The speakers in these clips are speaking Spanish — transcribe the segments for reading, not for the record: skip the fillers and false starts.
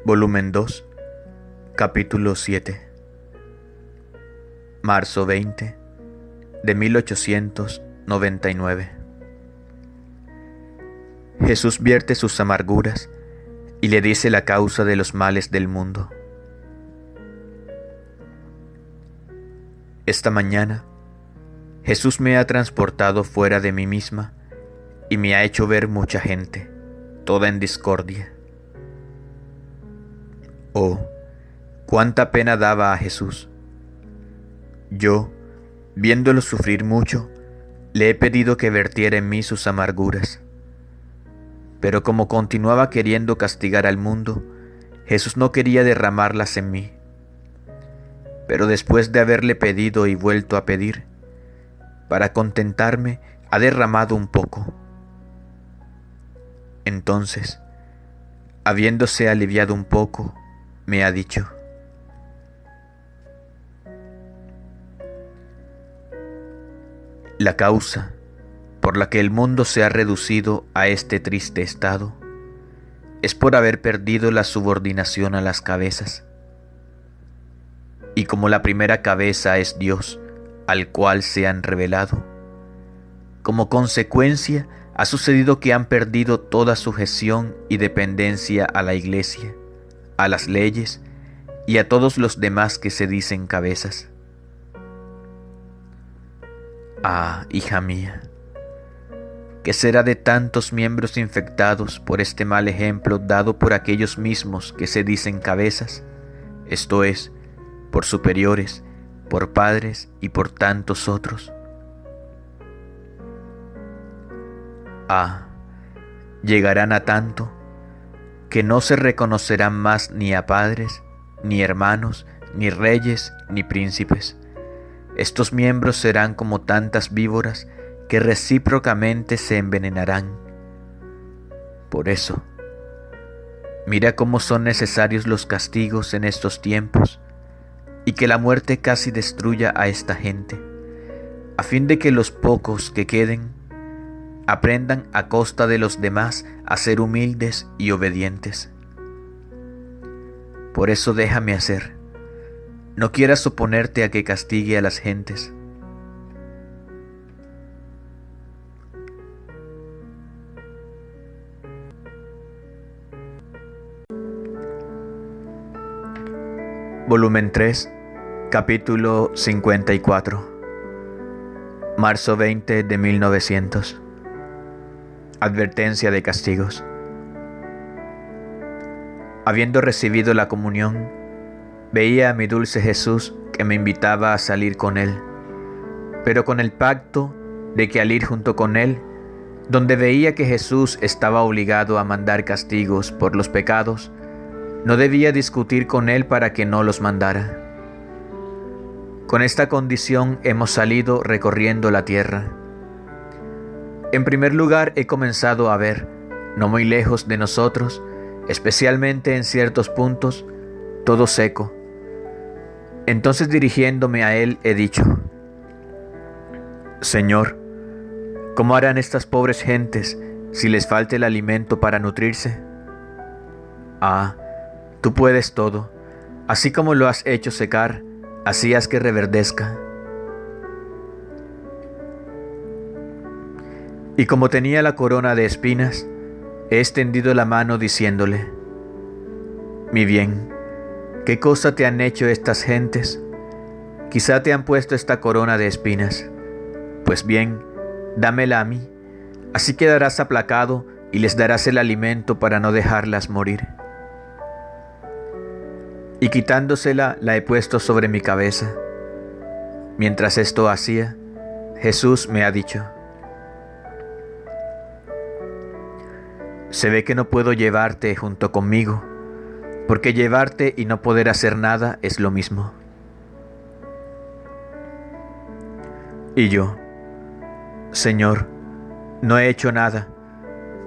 Volumen 2, capítulo 7. Marzo 20 de 1899. Jesús vierte sus amarguras y le dice la causa de los males del mundo. Esta mañana, Jesús me ha transportado fuera de mí misma y me ha hecho ver mucha gente, toda en discordia. Oh, cuánta pena daba a Jesús. Yo, viéndolo sufrir mucho, le he pedido que vertiera en mí sus amarguras. Pero como continuaba queriendo castigar al mundo, Jesús no quería derramarlas en mí. Pero después de haberle pedido y vuelto a pedir, para contentarme, ha derramado un poco. Entonces, habiéndose aliviado un poco, me ha dicho: la causa por la que el mundo se ha reducido a este triste estado es por haber perdido la subordinación a las cabezas. Y como la primera cabeza es Dios, al cual se han revelado, como consecuencia ha sucedido que han perdido toda sujeción y dependencia a la Iglesia, a las leyes y a todos los demás que se dicen cabezas. Ah, hija mía, ¿qué será de tantos miembros infectados por este mal ejemplo dado por aquellos mismos que se dicen cabezas, esto es, por superiores, por padres y por tantos otros? Ah, llegarán a tanto que no se reconocerán más ni a padres, ni hermanos, ni reyes, ni príncipes. Estos miembros serán como tantas víboras que recíprocamente se envenenarán. Por eso, mira cómo son necesarios los castigos en estos tiempos, y que la muerte casi destruya a esta gente, a fin de que los pocos que queden aprendan a costa de los demás a ser humildes y obedientes. Por eso déjame hacer. No quieras oponerte a que castigue a las gentes. Volumen 3, capítulo 54. Marzo 20 de 1900. Advertencia de castigos. Habiendo recibido la comunión, veía a mi dulce Jesús que me invitaba a salir con él, pero con el pacto de que al ir junto con él, donde veía que Jesús estaba obligado a mandar castigos por los pecados, no debía discutir con él para que no los mandara. Con esta condición hemos salido recorriendo la tierra. En primer lugar, he comenzado a ver, no muy lejos de nosotros, especialmente en ciertos puntos, todo seco. Entonces, dirigiéndome a él, he dicho: Señor, ¿cómo harán estas pobres gentes si les falta el alimento para nutrirse? Ah, tú puedes todo. Así como lo has hecho secar, así haz que reverdezca. Y como tenía la corona de espinas, he extendido la mano diciéndole: mi bien, ¿qué cosa te han hecho estas gentes? Quizá te han puesto esta corona de espinas. Pues bien, dámela a mí, así quedarás aplacado y les darás el alimento para no dejarlas morir. Y quitándosela, la he puesto sobre mi cabeza. Mientras esto hacía, Jesús me ha dicho: se ve que no puedo llevarte junto conmigo, porque llevarte y no poder hacer nada es lo mismo. Y yo: Señor, no he hecho nada.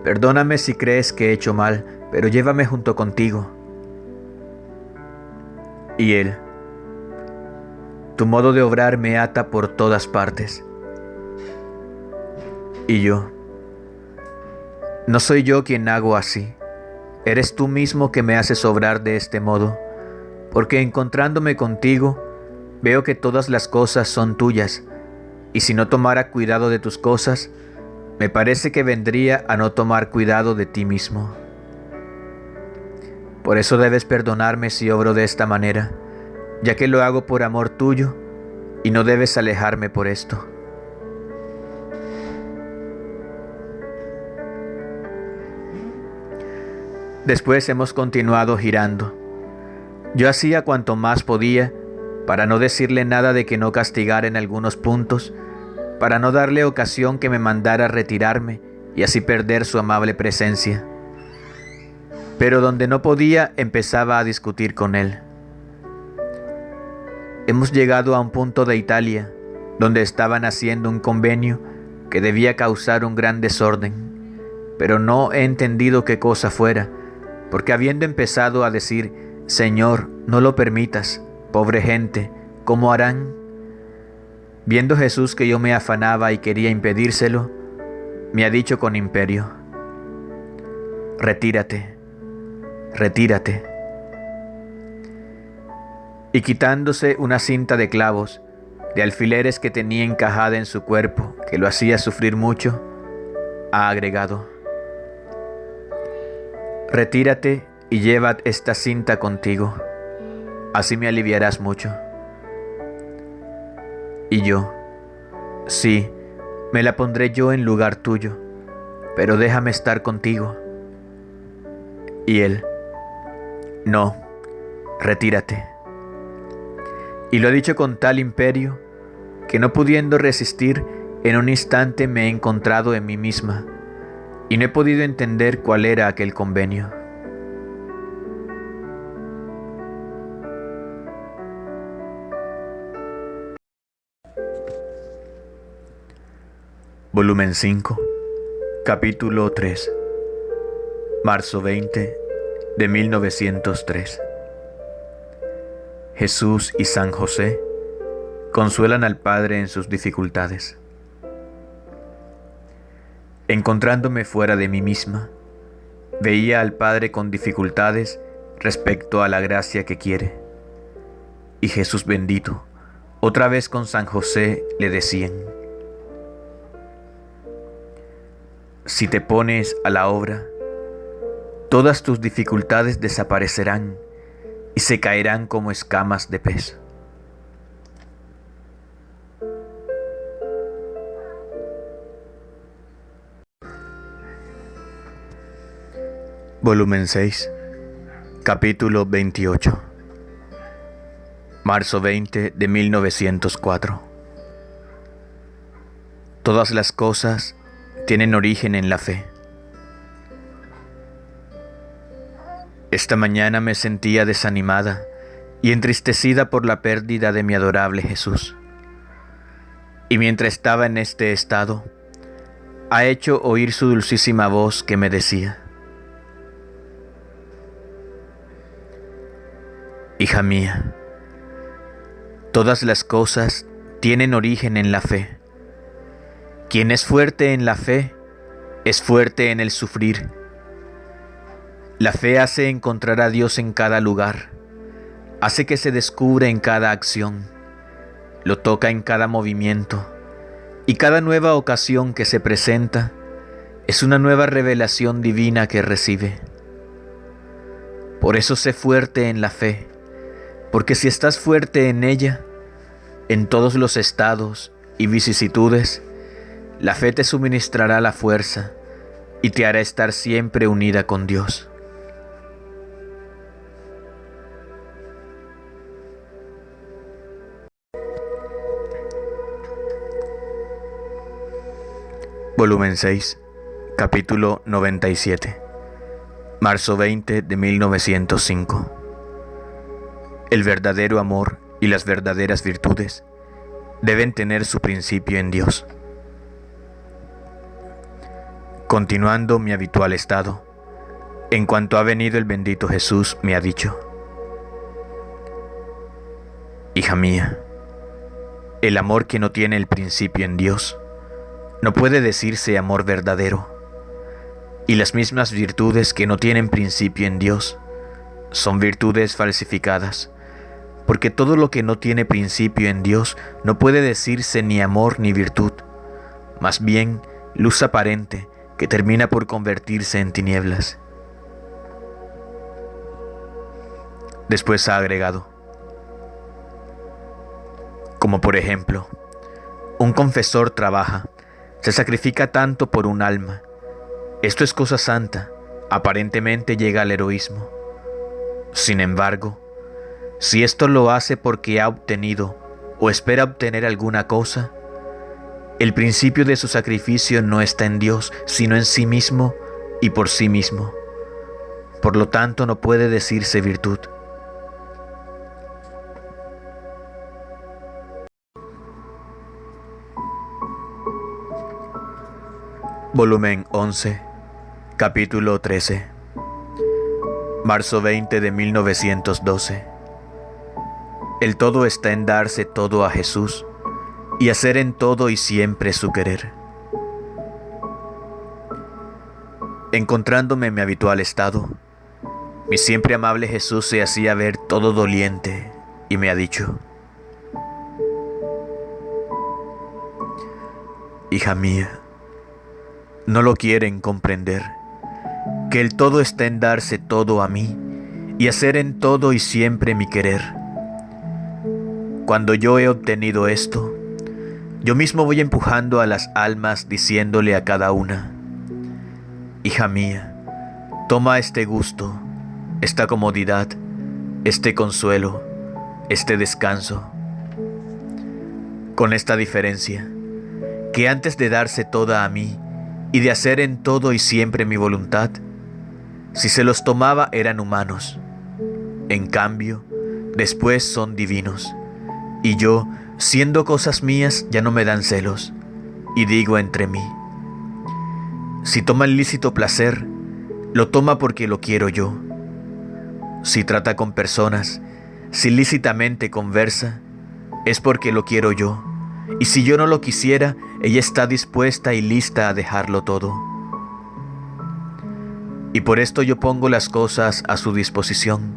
Perdóname si crees que he hecho mal, pero llévame junto contigo. Y él: tu modo de obrar me ata por todas partes. Y yo: no soy yo quien hago así, eres tú mismo que me haces obrar de este modo, porque encontrándome contigo, veo que todas las cosas son tuyas, y si no tomara cuidado de tus cosas, me parece que vendría a no tomar cuidado de ti mismo. Por eso debes perdonarme si obro de esta manera, ya que lo hago por amor tuyo, y no debes alejarme por esto. Después hemos continuado girando. Yo hacía cuanto más podía para no decirle nada de que no castigara en algunos puntos, para no darle ocasión que me mandara retirarme y así perder su amable presencia. Pero donde no podía, empezaba a discutir con él. Hemos llegado a un punto de Italia donde estaban haciendo un convenio que debía causar un gran desorden, pero no he entendido qué cosa fuera, porque habiendo empezado a decir: Señor, no lo permitas, pobre gente, ¿cómo harán? Viendo Jesús que yo me afanaba y quería impedírselo, me ha dicho con imperio: retírate, retírate. Y quitándose una cinta de clavos, de alfileres que tenía encajada en su cuerpo, que lo hacía sufrir mucho, ha agregado: retírate y llevad esta cinta contigo, así me aliviarás mucho. Y yo: sí, me la pondré yo en lugar tuyo, pero déjame estar contigo. Y él: no, retírate. Y lo ha dicho con tal imperio que, no pudiendo resistir, en un instante me he encontrado en mí misma y no he podido entender cuál era aquel convenio. Volumen 5, capítulo 3, marzo 20 de 1903. Jesús y San José consuelan al Padre en sus dificultades. Encontrándome fuera de mí misma, veía al Padre con dificultades respecto a la gracia que quiere. Y Jesús bendito, otra vez con San José, le decían: si te pones a la obra, todas tus dificultades desaparecerán y se caerán como escamas de pez. Volumen 6, capítulo 28, marzo 20 de 1904. Todas las cosas tienen origen en la fe. Esta mañana me sentía desanimada y entristecida por la pérdida de mi adorable Jesús. Y mientras estaba en este estado, ha hecho oír su dulcísima voz que me decía: hija mía, todas las cosas tienen origen en la fe. Quien es fuerte en la fe, es fuerte en el sufrir. La fe hace encontrar a Dios en cada lugar, hace que se descubre en cada acción, lo toca en cada movimiento, y cada nueva ocasión que se presenta es una nueva revelación divina que recibe. Por eso sé fuerte en la fe, porque si estás fuerte en ella, en todos los estados y vicisitudes, la fe te suministrará la fuerza y te hará estar siempre unida con Dios. Volumen 6, capítulo 97, marzo 20 de 1905. El verdadero amor y las verdaderas virtudes deben tener su principio en Dios. Continuando mi habitual estado, en cuanto ha venido el bendito Jesús, me ha dicho: hija mía, el amor que no tiene el principio en Dios no puede decirse amor verdadero, Y las mismas virtudes que no tienen principio en Dios son virtudes falsificadas, porque todo lo que no tiene principio en Dios no puede decirse ni amor ni virtud, más bien luz aparente que termina por convertirse en tinieblas. Después ha agregado, como por ejemplo, un confesor trabaja, se sacrifica tanto por un alma. Esto es cosa santa, aparentemente llega al heroísmo. Sin embargo, si esto lo hace porque ha obtenido o espera obtener alguna cosa, el principio de su sacrificio no está en Dios, sino en sí mismo y por sí mismo. Por lo tanto, no puede decirse virtud. Volumen 11, capítulo 13. Marzo 20 de 1912. El todo está en darse todo a Jesús y hacer en todo y siempre su querer. Encontrándome en mi habitual estado, mi siempre amable Jesús se hacía ver todo doliente y me ha dicho: hija mía, no lo quieren comprender, que el todo está en darse todo a mí y hacer en todo y siempre mi querer. Cuando yo he obtenido esto, yo mismo voy empujando a las almas diciéndole a cada una: hija mía, toma este gusto, esta comodidad, este consuelo, este descanso. Con esta diferencia, que antes de darse toda a mí y de hacer en todo y siempre mi voluntad, si se los tomaba eran humanos. En cambio, después son divinos. Y yo, siendo cosas mías, ya no me dan celos. Y digo entre mí: si toma el lícito placer, lo toma porque lo quiero yo. Si trata con personas, si lícitamente conversa, es porque lo quiero yo. Y si yo no lo quisiera, ella está dispuesta y lista a dejarlo todo. Y por esto yo pongo las cosas a su disposición,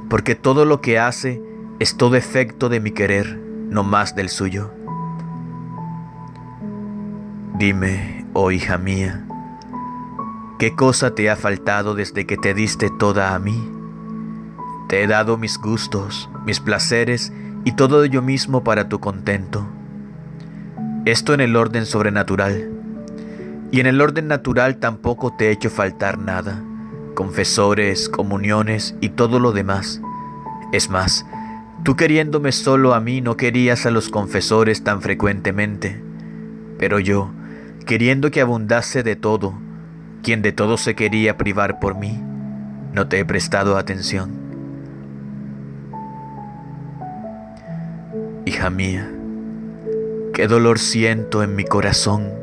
porque todo lo que hace es todo efecto de mi querer, no más del suyo. Dime, oh hija mía, ¿qué cosa te ha faltado desde que te diste toda a mí? Te he dado mis gustos, mis placeres y todo yo mismo para tu contento. Esto en el orden sobrenatural. Y en el orden natural tampoco te he hecho faltar nada, confesores, comuniones y todo lo demás. Es más, tú queriéndome solo a mí no querías a los confesores tan frecuentemente, pero yo, queriendo que abundase de todo, quien de todo se quería privar por mí, no te he prestado atención. Hija mía, qué dolor siento en mi corazón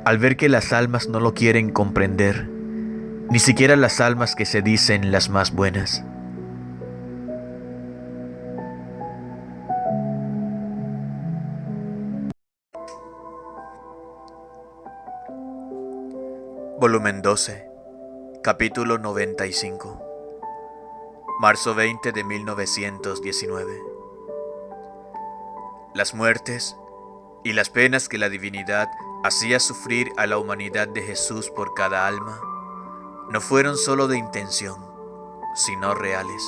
al ver que las almas no lo quieren comprender, ni siquiera las almas que se dicen las más buenas. Volumen 12, capítulo 95. Marzo 20 de 1919. Las muertes y las penas que la divinidad hacía sufrir a la humanidad de Jesús por cada alma no fueron solo de intención, sino reales.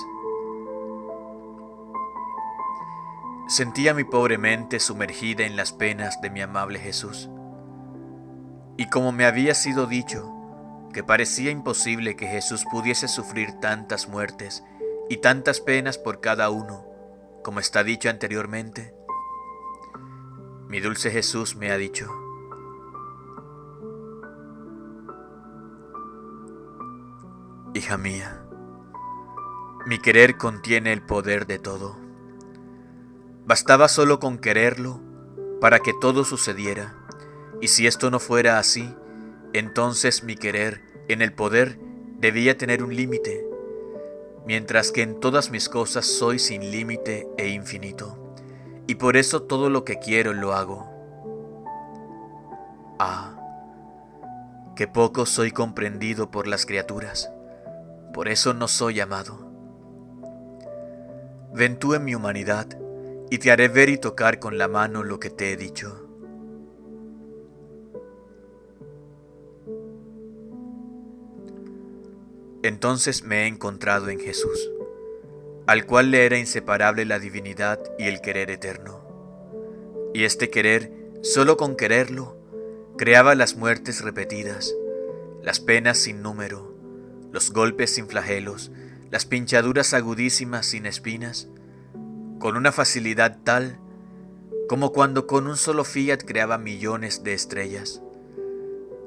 Sentía mi pobre mente sumergida en las penas de mi amable Jesús, y como me había sido dicho, que parecía imposible que Jesús pudiese sufrir tantas muertes y tantas penas por cada uno, como está dicho anteriormente, mi dulce Jesús me ha dicho: hija mía, mi querer contiene el poder de todo. Bastaba solo con quererlo para que todo sucediera, y si esto no fuera así, entonces mi querer en el poder debía tener un límite, mientras que en todas mis cosas soy sin límite e infinito, y por eso todo lo que quiero lo hago. Ah, que poco soy comprendido por las criaturas, por eso no soy amado. Ven tú en mi humanidad, y te haré ver y tocar con la mano lo que te he dicho. Entonces me he encontrado en Jesús, al cual le era inseparable la divinidad y el querer eterno. Y este querer, solo con quererlo, creaba las muertes repetidas, las penas sin número, los golpes sin flagelos, las pinchaduras agudísimas sin espinas, con una facilidad tal como cuando con un solo fiat creaba millones de estrellas.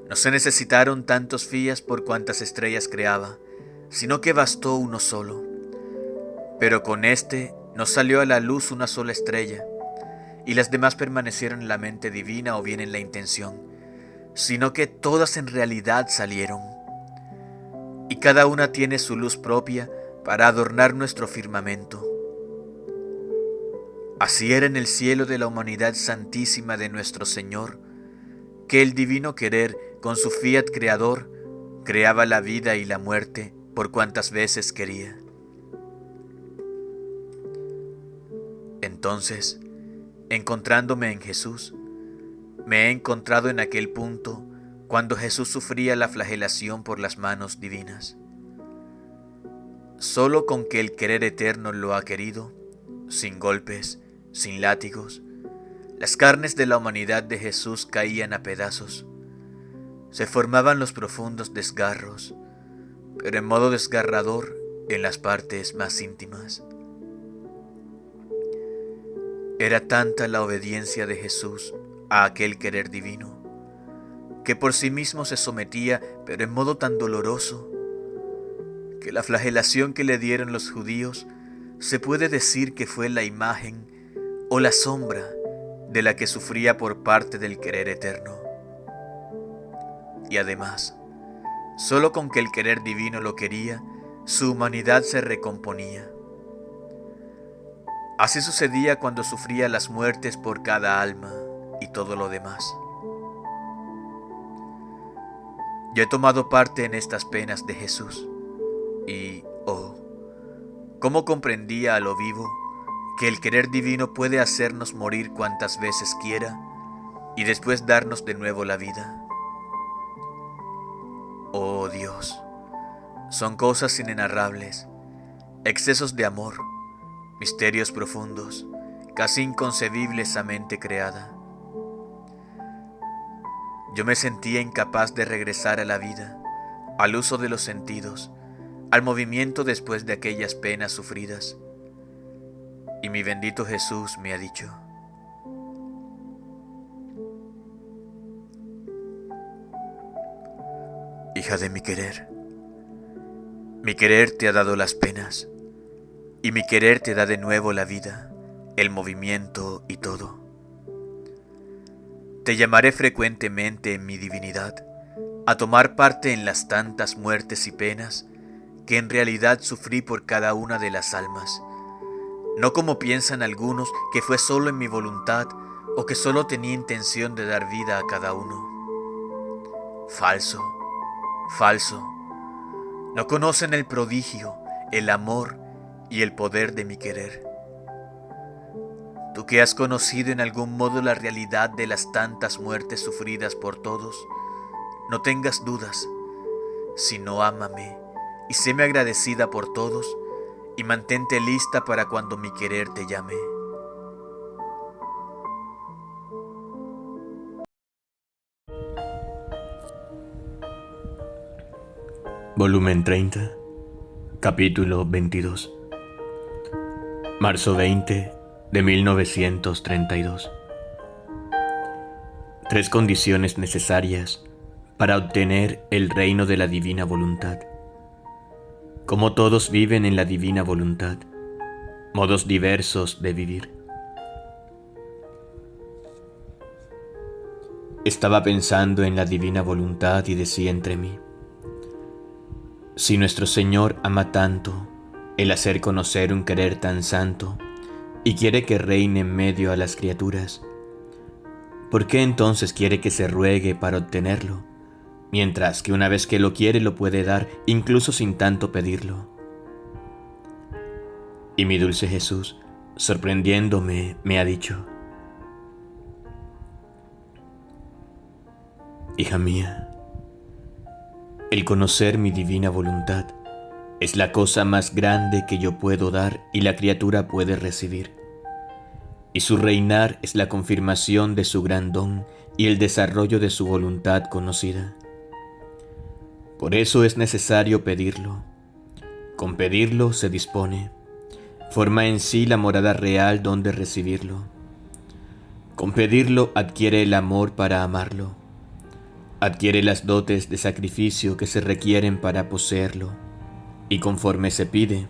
No se necesitaron tantos fiat por cuantas estrellas creaba, sino que bastó uno solo. Pero con este no salió a la luz una sola estrella, y las demás permanecieron en la mente divina o bien en la intención, sino que todas en realidad salieron. Y cada una tiene su luz propia para adornar nuestro firmamento. Así era en el cielo de la humanidad santísima de nuestro Señor, que el divino querer, con su fiat creador, creaba la vida y la muerte por cuantas veces quería. Entonces, encontrándome en Jesús, me he encontrado en aquel punto cuando Jesús sufría la flagelación por las manos divinas. Solo con que el querer eterno lo ha querido, sin golpes, sin látigos, las carnes de la humanidad de Jesús caían a pedazos. Se formaban los profundos desgarros, pero en modo desgarrador en las partes más íntimas. Era tanta la obediencia de Jesús a aquel querer divino, que por sí mismo se sometía, pero en modo tan doloroso, que la flagelación que le dieron los judíos se puede decir que fue la imagen o la sombra de la que sufría por parte del querer eterno. Y además, solo con que el querer divino lo quería, su humanidad se recomponía. Así sucedía cuando sufría las muertes por cada alma y todo lo demás. Yo he tomado parte en estas penas de Jesús y, cómo comprendía a lo vivo que el querer divino puede hacernos morir cuantas veces quiera y después darnos de nuevo la vida. Oh Dios, son cosas inenarrables, excesos de amor, misterios profundos, casi inconcebibles a mente creada. Yo me sentía incapaz de regresar a la vida, al uso de los sentidos, al movimiento después de aquellas penas sufridas. Y mi bendito Jesús me ha dicho: hija de mi querer te ha dado las penas, y mi querer te da de nuevo la vida, el movimiento y todo. Te llamaré frecuentemente en mi divinidad a tomar parte en las tantas muertes y penas que en realidad sufrí por cada una de las almas, no como piensan algunos que fue solo en mi voluntad o que solo tenía intención de dar vida a cada uno. Falso, falso. No conocen el prodigio, el amor y el poder de mi querer. Tú que has conocido en algún modo la realidad de las tantas muertes sufridas por todos, no tengas dudas, sino ámame y séme agradecida por todos y mantente lista para cuando mi querer te llame. Volumen 30, capítulo 22. Marzo 20 de 1932. 3 condiciones necesarias para obtener el reino de la divina voluntad. Como todos viven en la divina voluntad, modos diversos de vivir. Estaba pensando en la divina voluntad y decía entre mí: si nuestro Señor ama tanto el hacer conocer un querer tan santo y quiere que reine en medio a las criaturas, ¿por qué entonces quiere que se ruegue para obtenerlo, mientras que una vez que lo quiere lo puede dar, incluso sin tanto pedirlo. Y mi dulce Jesús, sorprendiéndome, me ha dicho: hija mía, el conocer mi divina voluntad es la cosa más grande que yo puedo dar y la criatura puede recibir. Y su reinar es la confirmación de su gran don y el desarrollo de su voluntad conocida. Por eso es necesario pedirlo. Con pedirlo se dispone, forma en sí la morada real donde recibirlo. Con pedirlo adquiere el amor para amarlo, adquiere las dotes de sacrificio que se requieren para poseerlo, y conforme se pide,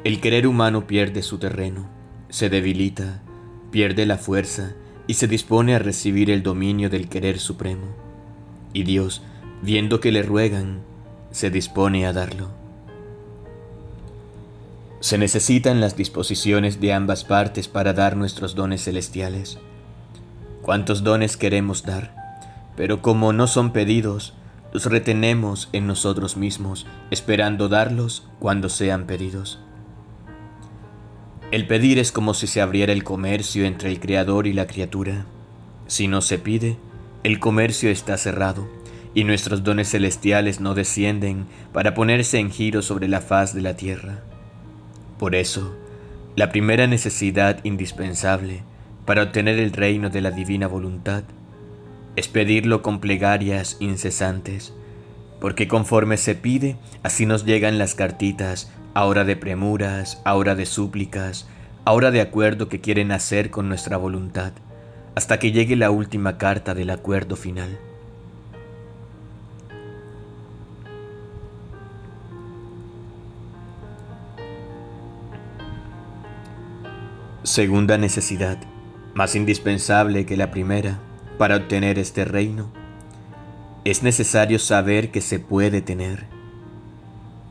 el querer humano pierde su terreno, se debilita, pierde la fuerza y se dispone a recibir el dominio del querer supremo. Y Dios, viendo que le ruegan, se dispone a darlo. Se necesitan las disposiciones de ambas partes para dar nuestros dones celestiales. ¿Cuántos dones queremos dar? Pero como no son pedidos, los retenemos en nosotros mismos, esperando darlos cuando sean pedidos. El pedir es como si se abriera el comercio entre el Creador y la criatura. Si no se pide, el comercio está cerrado, y nuestros dones celestiales no descienden para ponerse en giro sobre la faz de la tierra. Por eso, la primera necesidad indispensable para obtener el reino de la divina voluntad es pedirlo con plegarias incesantes, porque conforme se pide, así nos llegan las cartitas, ahora de premuras, ahora de súplicas, ahora de acuerdo que quieren hacer con nuestra voluntad, hasta que llegue la última carta del acuerdo final. Segunda necesidad, más indispensable que la primera, para obtener este reino, es necesario saber que se puede tener.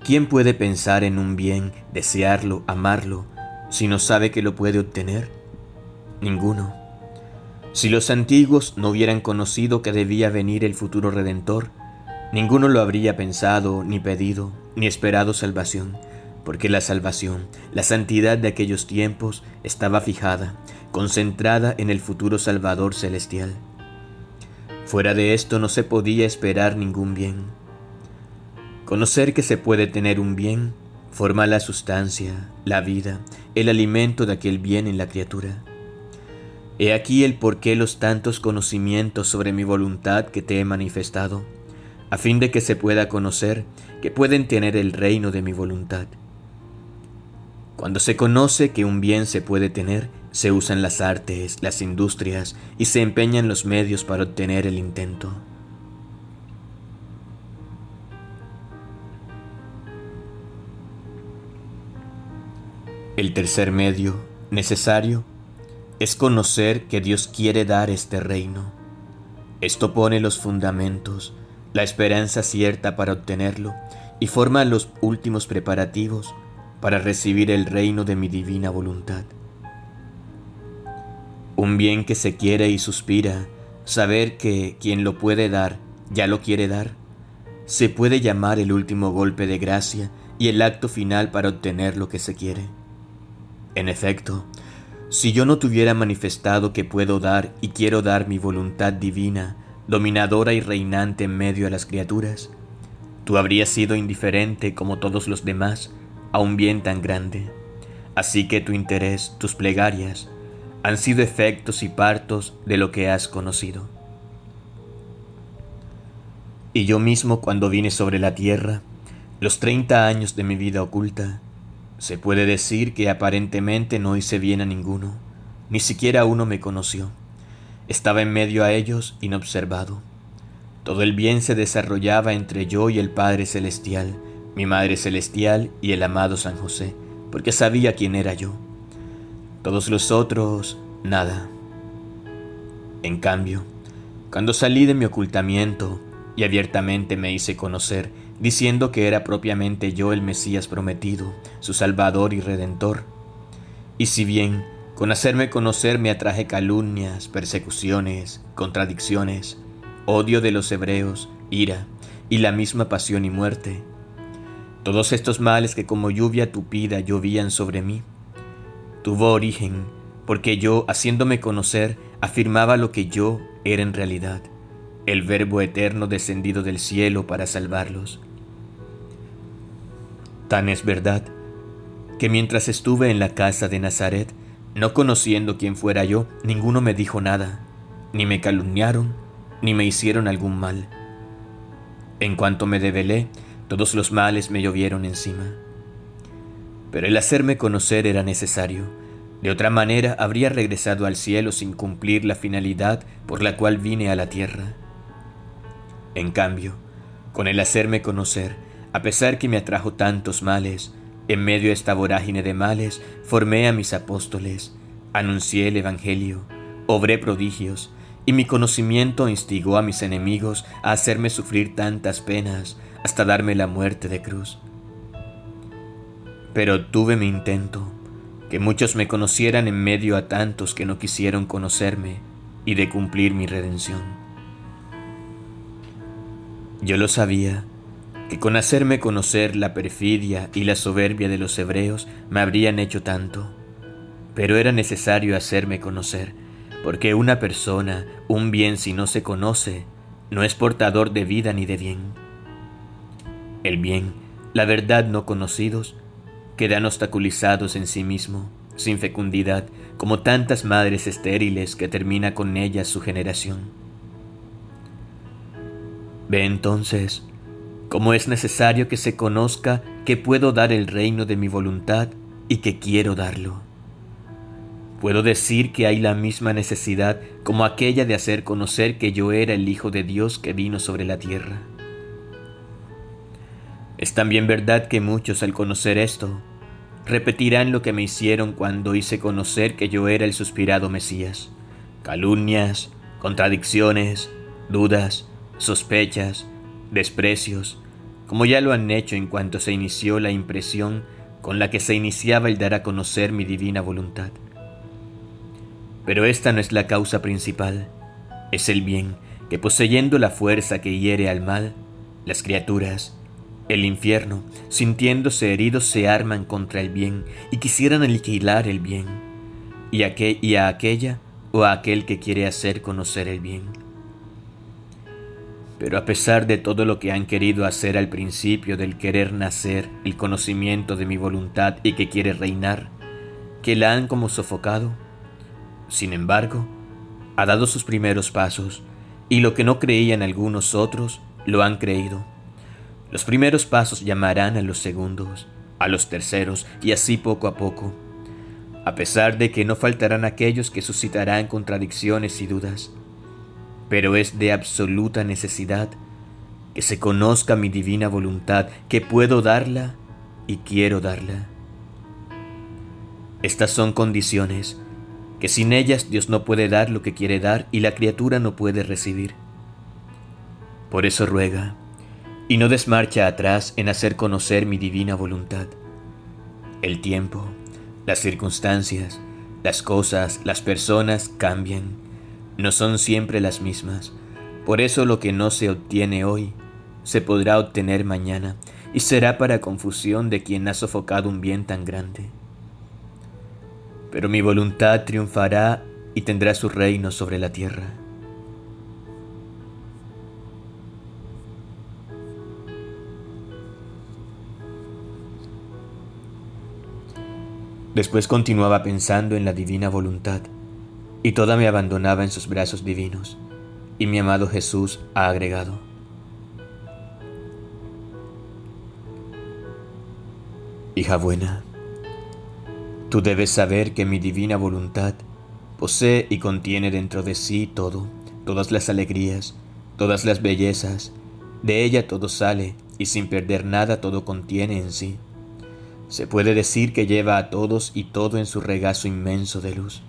¿Quién puede pensar en un bien, desearlo, amarlo, si no sabe que lo puede obtener? Ninguno. Si los antiguos no hubieran conocido que debía venir el futuro Redentor, ninguno lo habría pensado, ni pedido, ni esperado salvación, porque la salvación, la santidad de aquellos tiempos, estaba fijada, concentrada en el futuro Salvador celestial. Fuera de esto no se podía esperar ningún bien. Conocer que se puede tener un bien forma la sustancia, la vida, el alimento de aquel bien en la criatura. He aquí el porqué los tantos conocimientos sobre mi voluntad que te he manifestado, a fin de que se pueda conocer que pueden tener el reino de mi voluntad. Cuando se conoce que un bien se puede tener, se usan las artes, las industrias y se empeñan los medios para obtener el intento. El tercer medio necesario es conocer que Dios quiere dar este reino. Esto pone los fundamentos, la esperanza cierta para obtenerlo y forma los últimos preparativos para recibir el reino de mi divina voluntad. Un bien que se quiere y suspira, saber que quien lo puede dar ya lo quiere dar, se puede llamar el último golpe de gracia y el acto final para obtener lo que se quiere. En efecto, si yo no te hubiera manifestado que puedo dar y quiero dar mi voluntad divina, dominadora y reinante en medio de las criaturas, tú habrías sido indiferente como todos los demás a un bien tan grande. Así que tu interés, tus plegarias, han sido efectos y partos de lo que has conocido. Y yo mismo, cuando vine sobre la tierra, los 30 años de mi vida oculta, se puede decir que aparentemente no hice bien a ninguno, ni siquiera uno me conoció. Estaba en medio a ellos inobservado. Todo el bien se desarrollaba entre yo y el Padre Celestial, mi Madre Celestial y el amado San José, porque sabía quién era yo. Todos los otros, nada. En cambio, cuando salí de mi ocultamiento y abiertamente me hice conocer, diciendo que era propiamente yo el Mesías prometido, su Salvador y Redentor, y si bien con hacerme conocer me atraje calumnias, persecuciones, contradicciones, odio de los hebreos ira y la misma pasión y muerte. Todos estos males que como lluvia tupida llovían sobre mí, tuvo origen porque yo, haciéndome conocer, afirmaba lo que yo era en realidad, el Verbo eterno descendido del cielo para salvarlos. Tan es verdad que mientras estuve en la casa de Nazaret, no conociendo quién fuera yo, ninguno me dijo nada, ni me calumniaron, ni me hicieron algún mal. En cuanto me develé, todos los males me llovieron encima. Pero el hacerme conocer era necesario. De otra manera habría regresado al cielo sin cumplir la finalidad por la cual vine a la tierra. En cambio, con el hacerme conocer, a pesar que me atrajo tantos males, en medio de esta vorágine de males, formé a mis apóstoles, anuncié el Evangelio, obré prodigios, y mi conocimiento instigó a mis enemigos a hacerme sufrir tantas penas hasta darme la muerte de cruz. Pero tuve mi intento, que muchos me conocieran en medio a tantos que no quisieron conocerme, y de cumplir mi redención. Yo lo sabía, que con hacerme conocer la perfidia y la soberbia de los hebreos me habrían hecho tanto, pero era necesario hacerme conocer, porque una persona, un bien si no se conoce, no es portador de vida ni de bien. El bien, la verdad no conocidos, quedan obstaculizados en sí mismo, sin fecundidad, como tantas madres estériles que termina con ellas su generación. Ve entonces cómo es necesario que se conozca que puedo dar el reino de mi voluntad y que quiero darlo. Puedo decir que hay la misma necesidad como aquella de hacer conocer que yo era el Hijo de Dios que vino sobre la tierra. Es también verdad que muchos al conocer esto, repetirán lo que me hicieron cuando hice conocer que yo era el suspirado Mesías. Calumnias, contradicciones, dudas, sospechas, desprecios, como ya lo han hecho en cuanto se inició la impresión con la que se iniciaba el dar a conocer mi divina voluntad. Pero esta no es la causa principal, es el bien que, poseyendo la fuerza que hiere al mal, las criaturas, el infierno, sintiéndose heridos, se arman contra el bien y quisieran aniquilar el bien, y a aquella o a aquel que quiere hacer conocer el bien. Pero a pesar de todo lo que han querido hacer al principio del querer nacer, el conocimiento de mi voluntad y que quiere reinar, que la han como sofocado, sin embargo, ha dado sus primeros pasos, y lo que no creían algunos otros, lo han creído. Los primeros pasos llamarán a los segundos, a los terceros, y así poco a poco, a pesar de que no faltarán aquellos que suscitarán contradicciones y dudas. Pero es de absoluta necesidad que se conozca mi divina voluntad, que puedo darla y quiero darla. Estas son condiciones que sin ellas Dios no puede dar lo que quiere dar y la criatura no puede recibir. Por eso ruega, y no desmarcha atrás en hacer conocer mi divina voluntad. El tiempo, las circunstancias, las cosas, las personas cambian, no son siempre las mismas. Por eso lo que no se obtiene hoy, se podrá obtener mañana, y será para confusión de quien ha sofocado un bien tan grande. Pero mi voluntad triunfará y tendrá su reino sobre la tierra. Después continuaba pensando en la divina voluntad, y toda me abandonaba en sus brazos divinos, y mi amado Jesús ha agregado: Hija buena, tú debes saber que mi divina voluntad posee y contiene dentro de sí todo, todas las alegrías, todas las bellezas. De ella todo sale, y sin perder nada todo contiene en sí. Se puede decir que lleva a todos y todo en su regazo inmenso de luz.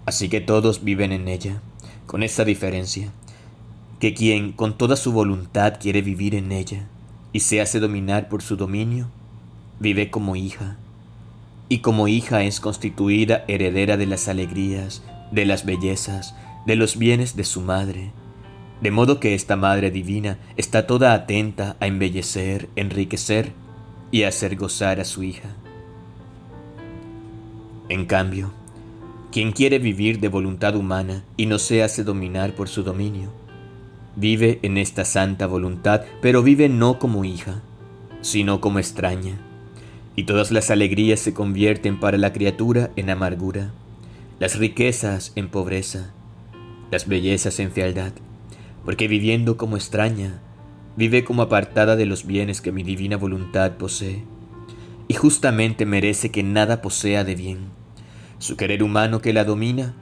Así que todos viven en ella, con esta diferencia, que quien con toda su voluntad quiere vivir en ella y se hace dominar por su dominio, vive como hija, y como hija es constituida heredera de las alegrías, de las bellezas, de los bienes de su madre, de modo que esta Madre Divina está toda atenta a embellecer, enriquecer y hacer gozar a su hija. En cambio, quien quiere vivir de voluntad humana y no se hace dominar por su dominio, vive en esta santa voluntad, pero vive no como hija, sino como extraña, y todas las alegrías se convierten para la criatura en amargura, las riquezas en pobreza, las bellezas en fealdad, porque viviendo como extraña, vive como apartada de los bienes que mi divina voluntad posee, y justamente merece que nada posea de bien. Su querer humano que la domina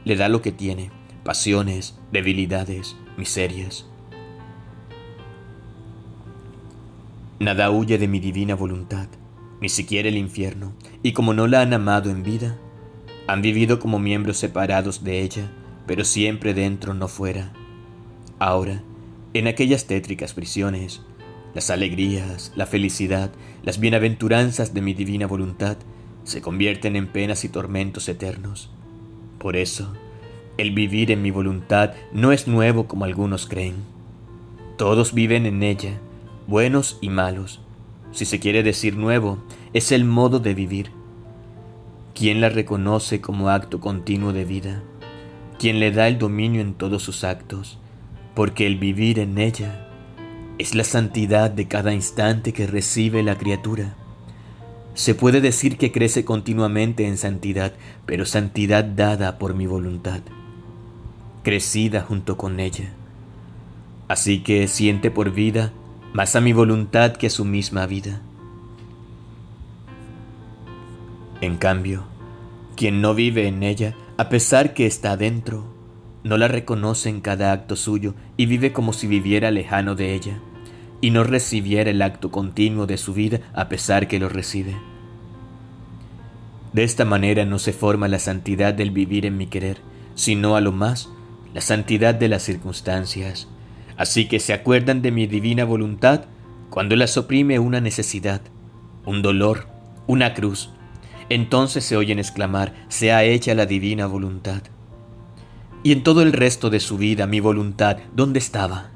le da lo que tiene: pasiones, debilidades, miserias. Nada huye de mi divina voluntad, ni siquiera el infierno, y como no la han amado en vida, han vivido como miembros separados de ella, pero siempre dentro, no fuera. Ahora, en aquellas tétricas prisiones, las alegrías, la felicidad, las bienaventuranzas de mi divina voluntad se convierten en penas y tormentos eternos. Por eso, el vivir en mi voluntad no es nuevo como algunos creen. Todos viven en ella, buenos y malos. Si se quiere decir nuevo, es el modo de vivir. ¿Quién la reconoce como acto continuo de vida? ¿Quién le da el dominio en todos sus actos? Porque el vivir en ella es la santidad de cada instante que recibe la criatura. Se puede decir que crece continuamente en santidad, pero santidad dada por mi voluntad, crecida junto con ella. Así que siente por vida más a mi voluntad que a su misma vida. En cambio, quien no vive en ella, a pesar que está dentro, no la reconoce en cada acto suyo y vive como si viviera lejano de ella, y no recibiera el acto continuo de su vida a pesar que lo recibe. De esta manera no se forma la santidad del vivir en mi querer, sino a lo más la santidad de las circunstancias. Así que se acuerdan de mi divina voluntad cuando las oprime una necesidad, un dolor, una cruz. Entonces se oyen exclamar: sea hecha la divina voluntad. Y en todo el resto de su vida, mi voluntad, ¿dónde estaba?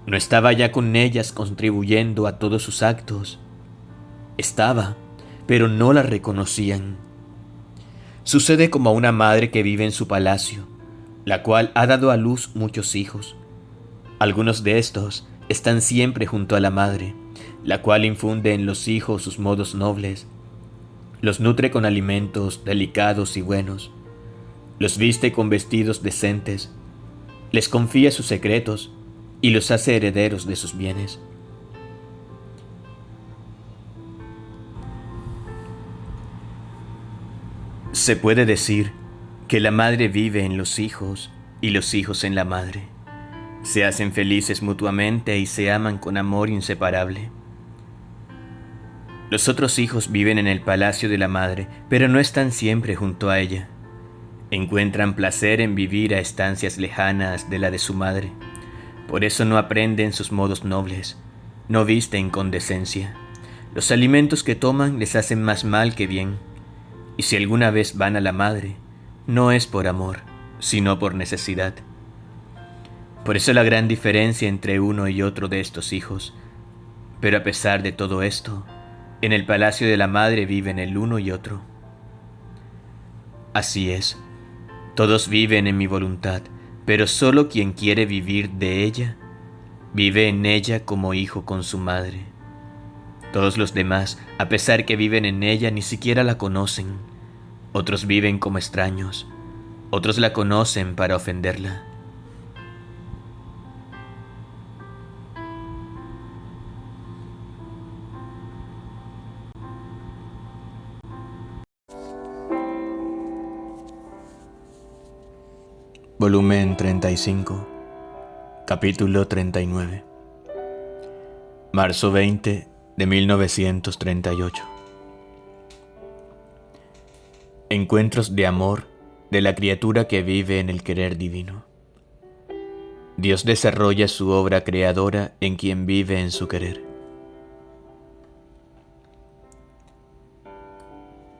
No estaba ya con ellas contribuyendo a todos sus actos. Estaba, pero no la reconocían. Sucede como a una madre que vive en su palacio, la cual ha dado a luz muchos hijos. Algunos de estos están siempre junto a la madre, la cual infunde en los hijos sus modos nobles, los nutre con alimentos delicados y buenos, los viste con vestidos decentes, les confía sus secretos y los hace herederos de sus bienes. Se puede decir que la madre vive en los hijos y los hijos en la madre. Se hacen felices mutuamente y se aman con amor inseparable. Los otros hijos viven en el palacio de la madre, pero no están siempre junto a ella. Encuentran placer en vivir a estancias lejanas de la de su madre. Por eso no aprenden sus modos nobles, no visten con decencia. Los alimentos que toman les hacen más mal que bien. Y si alguna vez van a la madre, no es por amor, sino por necesidad. Por eso la gran diferencia entre uno y otro de estos hijos. Pero a pesar de todo esto, en el palacio de la madre viven el uno y otro. Así es, todos viven en mi voluntad, pero solo quien quiere vivir de ella, vive en ella como hijo con su madre. Todos los demás, a pesar que viven en ella, ni siquiera la conocen. Otros viven como extraños, otros la conocen para ofenderla. Volumen 35, capítulo 39. Marzo 20 de 1938. Encuentros de amor de la criatura que vive en el querer divino. Dios desarrolla su obra creadora en quien vive en su querer.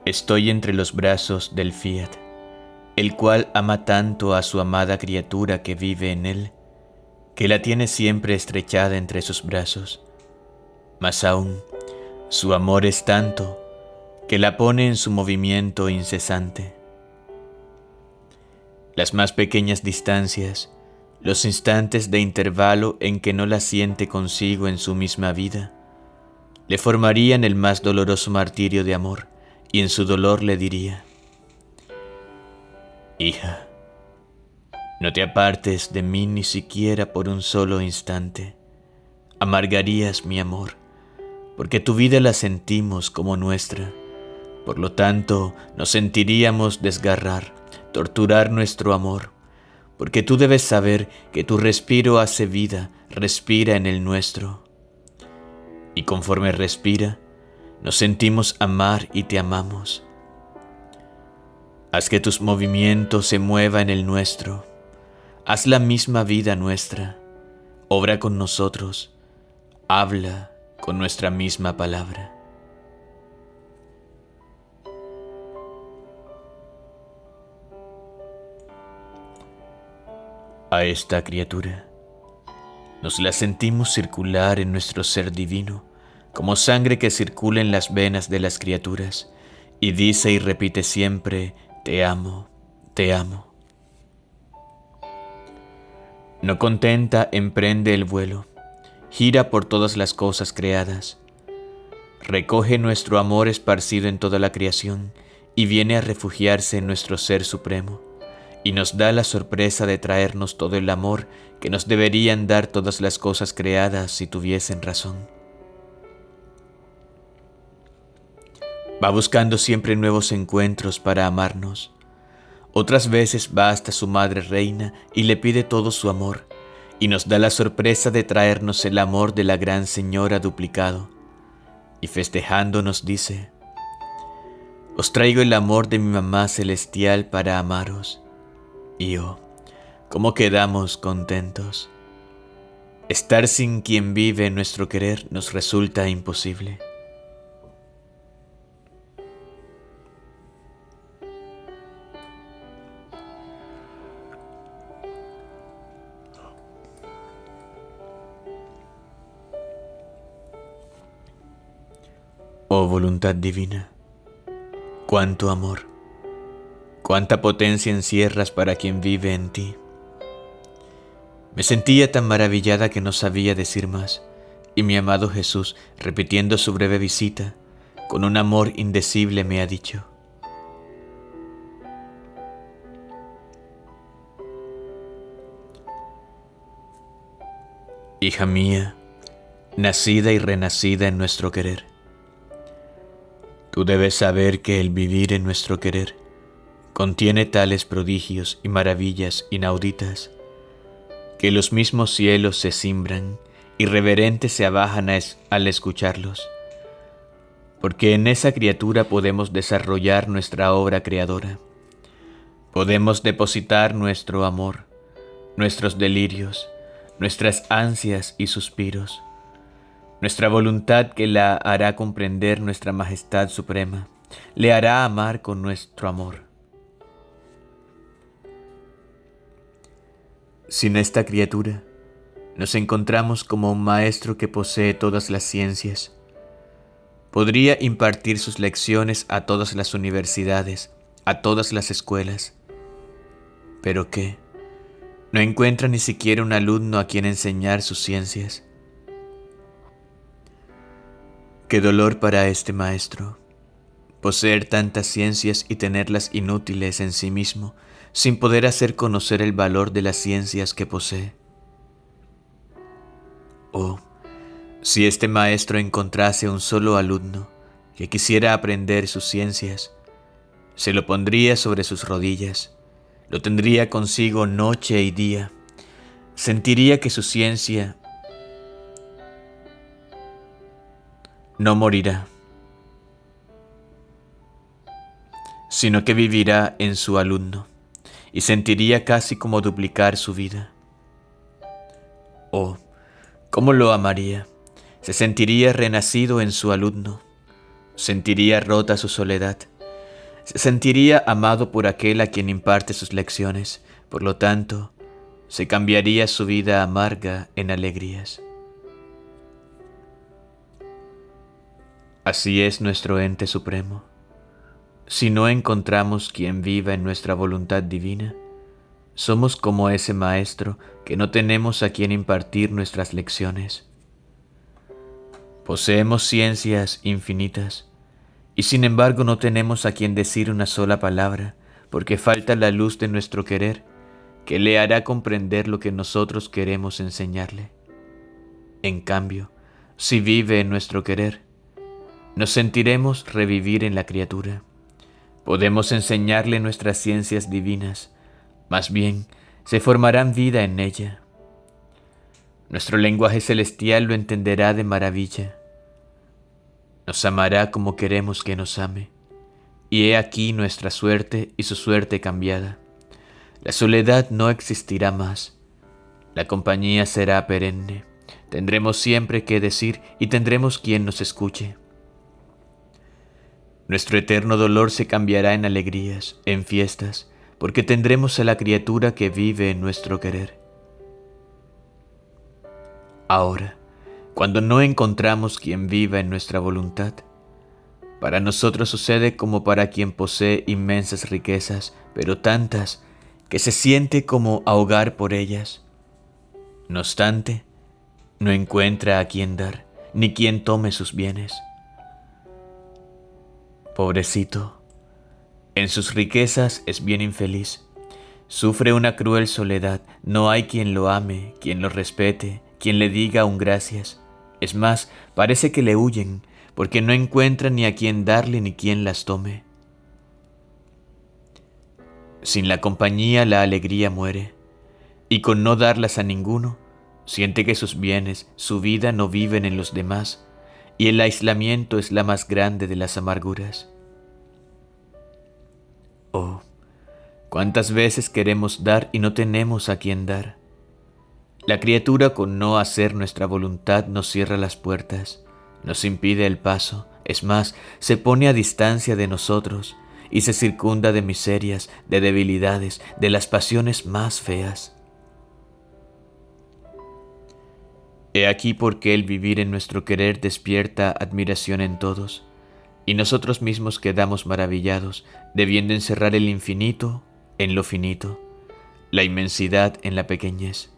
Estoy entre los brazos del Fiat, el cual ama tanto a su amada criatura que vive en él, que la tiene siempre estrechada entre sus brazos. Más aún, su amor es tanto que la pone en su movimiento incesante. Las más pequeñas distancias, los instantes de intervalo en que no la siente consigo en su misma vida, le formarían el más doloroso martirio de amor, y en su dolor le diría: hija, no te apartes de mí ni siquiera por un solo instante. Amargarías mi amor, porque tu vida la sentimos como nuestra. Por lo tanto, nos sentiríamos desgarrar, torturar nuestro amor, porque tú debes saber que tu respiro hace vida, respira en el nuestro. Y conforme respira, nos sentimos amar y te amamos. Haz que tus movimientos se muevan en el nuestro. Haz la misma vida nuestra. Obra con nosotros. Habla con nuestra misma palabra. A esta criatura nos la sentimos circular en nuestro ser divino, como sangre que circula en las venas de las criaturas, y dice y repite siempre: te amo, te amo. No contenta, emprende el vuelo, gira por todas las cosas creadas, recoge nuestro amor esparcido en toda la creación y viene a refugiarse en nuestro ser supremo, y nos da la sorpresa de traernos todo el amor que nos deberían dar todas las cosas creadas si tuviesen razón. Va buscando siempre nuevos encuentros para amarnos. Otras veces va hasta su madre reina y le pide todo su amor, y nos da la sorpresa de traernos el amor de la gran señora duplicado, y festejando nos dice: os traigo el amor de mi mamá celestial para amaros. Y oh, cómo quedamos contentos. Estar sin quien vive en nuestro querer nos resulta imposible. Oh voluntad divina, cuánto amor, cuánta potencia encierras para quien vive en ti. Me sentía tan maravillada que no sabía decir más, y mi amado Jesús, repitiendo su breve visita, con un amor indecible me ha dicho: hija mía, nacida y renacida en nuestro querer, tú debes saber que el vivir en nuestro querer contiene tales prodigios y maravillas inauditas que los mismos cielos se cimbran y reverentes se abajan al escucharlos, porque en esa criatura podemos desarrollar nuestra obra creadora, podemos depositar nuestro amor, nuestros delirios, nuestras ansias y suspiros, nuestra voluntad que la hará comprender nuestra majestad suprema, le hará amar con nuestro amor. Sin esta criatura, nos encontramos como un maestro que posee todas las ciencias. Podría impartir sus lecciones a todas las universidades, a todas las escuelas. ¿Pero qué? No encuentra ni siquiera un alumno a quien enseñar sus ciencias. Qué dolor para este maestro, poseer tantas ciencias y tenerlas inútiles en sí mismo, sin poder hacer conocer el valor de las ciencias que posee. Oh, si este maestro encontrase un solo alumno que quisiera aprender sus ciencias, se lo pondría sobre sus rodillas, lo tendría consigo noche y día, sentiría que su ciencia no morirá, sino que vivirá en su alumno, y sentiría casi como duplicar su vida. Oh, cómo lo amaría. Se sentiría renacido en su alumno, sentiría rota su soledad, se sentiría amado por aquel a quien imparte sus lecciones. Por lo tanto, se cambiaría su vida amarga en alegrías. Así es nuestro ente supremo. Si no encontramos quien viva en nuestra voluntad divina, somos como ese maestro que no tenemos a quien impartir nuestras lecciones. Poseemos ciencias infinitas y sin embargo no tenemos a quien decir una sola palabra porque falta la luz de nuestro querer que le hará comprender lo que nosotros queremos enseñarle. En cambio, si vive en nuestro querer, nos sentiremos revivir en la criatura. Podemos enseñarle nuestras ciencias divinas, más bien se formarán vida en ella. Nuestro lenguaje celestial lo entenderá de maravilla. Nos amará como queremos que nos ame. Y he aquí nuestra suerte y su suerte cambiada. La soledad no existirá más. La compañía será perenne. Tendremos siempre que decir y tendremos quien nos escuche. Nuestro eterno dolor se cambiará en alegrías, en fiestas, porque tendremos a la criatura que vive en nuestro querer. Ahora, cuando no encontramos quien viva en nuestra voluntad, para nosotros sucede como para quien posee inmensas riquezas, pero tantas que se siente como ahogar por ellas. No obstante, no encuentra a quien dar, ni quien tome sus bienes. Pobrecito, en sus riquezas es bien infeliz. Sufre una cruel soledad, no hay quien lo ame, quien lo respete, quien le diga un gracias. Es más, parece que le huyen, porque no encuentra ni a quien darle ni quien las tome. Sin la compañía la alegría muere, y con no darlas a ninguno, siente que sus bienes, su vida no viven en los demás, y el aislamiento es la más grande de las amarguras. Oh, cuántas veces queremos dar y no tenemos a quien dar. La criatura con no hacer nuestra voluntad nos cierra las puertas, nos impide el paso, es más, se pone a distancia de nosotros y se circunda de miserias, de debilidades, de las pasiones más feas. He aquí por qué el vivir en nuestro querer despierta admiración en todos, y nosotros mismos quedamos maravillados, debiendo encerrar el infinito en lo finito, la inmensidad en la pequeñez.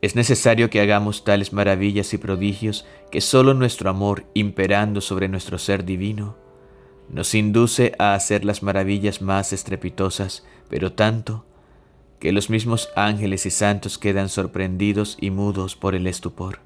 Es necesario que hagamos tales maravillas y prodigios que solo nuestro amor, imperando sobre nuestro ser divino, nos induce a hacer las maravillas más estrepitosas, pero tanto que los mismos ángeles y santos quedan sorprendidos y mudos por el estupor.